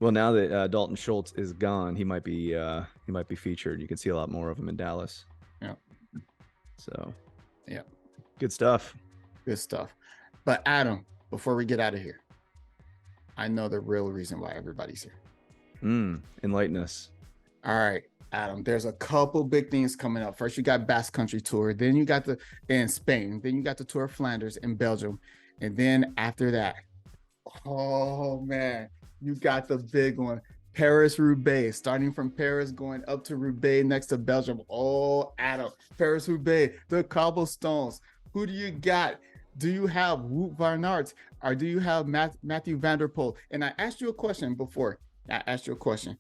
Well, now that Dalton Schultz is gone, he might be featured. You can see a lot more of him in Dallas. Yeah, So yeah, good stuff. good stuff. But Adam, before we get out of here, I know the real reason why everybody's here. Enlighten us. All right, Adam, there's a couple big things coming up. First, you got Basque Country Tour, then you got the in Spain, then you got the Tour of Flanders in Belgium, and then after that, oh man, you got the big one, Paris-Roubaix, starting from Paris, going up to Roubaix next to Belgium. Oh, Adam, Paris-Roubaix, the cobblestones. Who do you got? Do you have Wout van Aert or do you have Matthew van der Poel? And I asked you a question before. I asked you a question.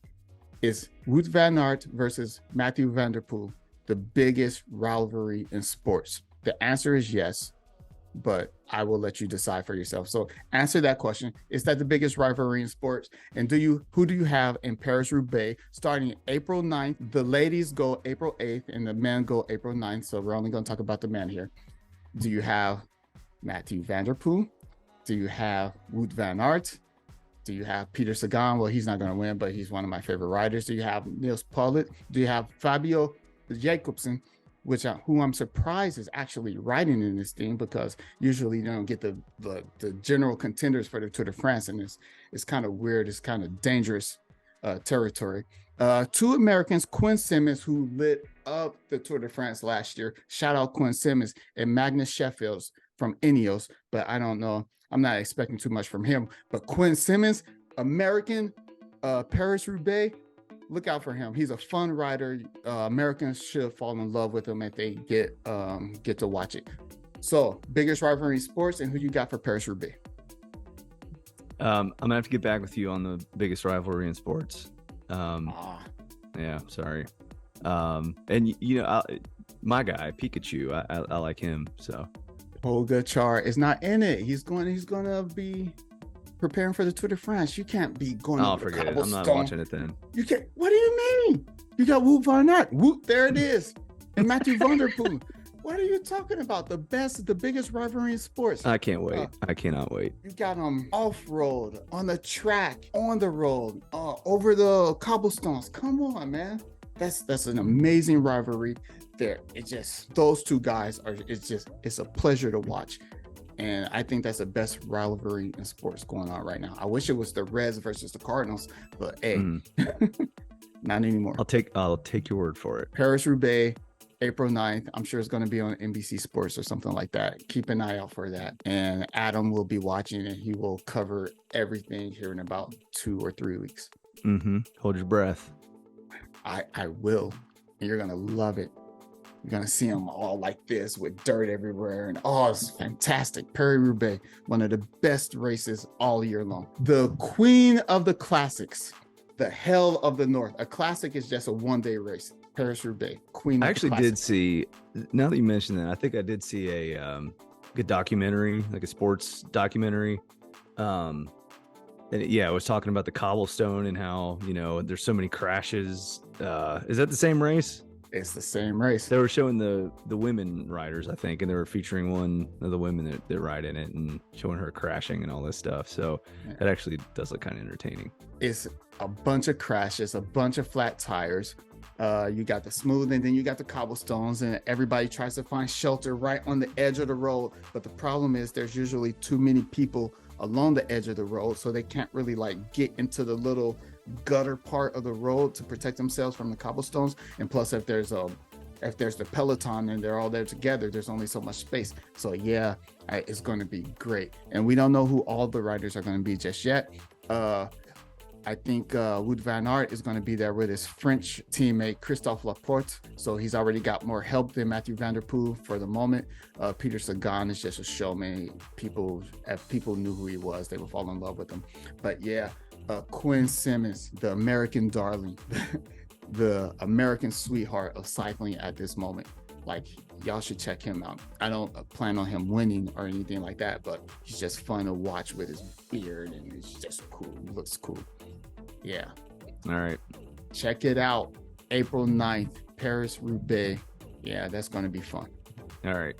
Is Wout van Aert versus Matthew van der Poel the biggest rivalry in sports? The answer is yes, but I will let you decide for yourself. So answer that question. Is that the biggest rivalry in sports? And who do you have in Paris-Roubaix starting April 9th? The ladies go April 8th and the men go April 9th. So we're only going to talk about the men here. Do you have Matthew van der Poel? Do you have Wout van Aert? Do you have Peter Sagan? Well, he's not going to win, but he's one of my favorite riders. Do you have Niels Pollitt? Do you have Fabio Jacobsen, who I'm surprised is actually riding in this thing because usually you don't get the general contenders for the Tour de France, and it's kind of weird. It's kind of dangerous territory. Two Americans, Quinn Simmons, who lit up the Tour de France last year. Shout out Quinn Simmons, and Magnus Sheffields from Ineos, but I don't know. I'm not expecting too much from him. But Quinn Simmons, American, Paris-Roubaix, look out for him. He's a fun rider. Americans should fall in love with him if they get to watch it. So, biggest rivalry in sports, and who you got for Paris-Roubaix? I'm gonna have to get back with you on the biggest rivalry in sports. Yeah, sorry. And my guy Pikachu, I like him. So Pogacar is not in it. He's gonna be preparing for the Tour de France. You can't be going. I'll forget it. I'm not watching it then. You can't. What do you mean? You got Wout van Aert. Wout, there it is, and Matthew van der Poel. What are you talking about? The biggest rivalry in sports. I can't wait. I cannot wait. You got them off road, on the track, on the road, over the cobblestones. Come on, man. That's an amazing rivalry. There, it's just those two guys are. It's a pleasure to watch, and I think that's the best rivalry in sports going on right now. I wish it was the Reds versus the Cardinals, but hey, not anymore. I'll take your word for it. Paris-Roubaix, April 9th. I'm sure it's going to be on NBC Sports or something like that. Keep an eye out for that. And Adam will be watching and he will cover everything here in about 2 or 3 weeks. Hold your breath. I will. And you're going to love it. You're going to see them all like this with dirt everywhere. And it's fantastic. Paris-Roubaix, one of the best races all year long. The queen of the classics, the hell of the north. A classic is just a one-day race. Paris-Roubaix, queen. I actually did see, now that you mentioned that, I think I did see a documentary, like a sports documentary. And it was talking about the cobblestone and how, there's so many crashes. Is that the same race? It's the same race. They were showing the women riders, I think, and they were featuring one of the women that ride in it and showing her crashing and all this stuff. So it actually does look kind of entertaining. It's a bunch of crashes, a bunch of flat tires. You got the smooth and then you got the cobblestones, and everybody tries to find shelter right on the edge of the road. But the problem is there's usually too many people along the edge of the road, so they can't really get into the little gutter part of the road to protect themselves from the cobblestones. And plus, if there's the peloton and they're all there together, there's only so much space. So it's going to be great. And we don't know who all the riders are going to be just yet. I think Wout van Aert is going to be there with his French teammate Christophe Laporte. So he's already got more help than Matthew van der Poel for the moment. Peter Sagan is just a showman. If people knew who he was, they would fall in love with him. But Quinn Simmons, the American darling, the American sweetheart of cycling at this moment. Y'all should check him out. I don't plan on him winning or anything like that, but he's just fun to watch with his beard, and it's just cool. He looks cool. Yeah. All right. Check it out. April 9th, Paris-Roubaix. Yeah, that's going to be fun. All right.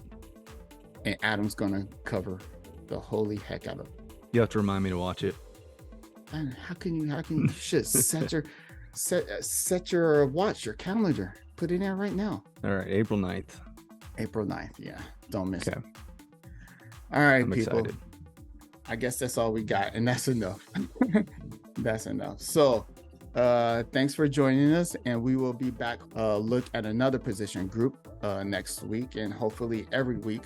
And Adam's going to cover the holy heck out of it. You have to remind me to watch it. And how can you shit set your watch, your calendar. Put it in right now. All right, April 9th. April 9th. Yeah. Don't miss Okay. it. All right, I'm people. excited. I guess that's all we got, and that's enough. That's enough. So thanks for joining us, and we will be back look at another position group next week, and hopefully every week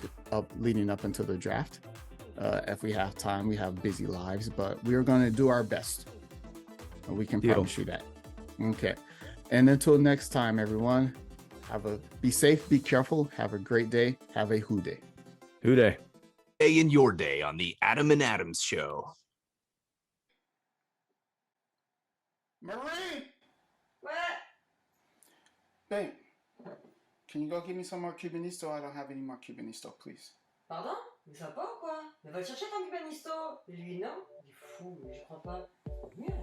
leading up until the draft. If we have time, we have busy lives, but we're going to do our best. We can promise you that. Okay. And until next time, everyone, be safe, be careful, have a great day, have a who day. Who day? Day in your day on the Adam and Adams Show. Marie! What? Babe, can you go get me some more Cubanisto? I don't have any more Cubanisto, please. Pardon? Mais ça va pas ou quoi? Mais va le chercher ton cubanisto. Lui non? Il est fou, j'y crois pas. Mieux.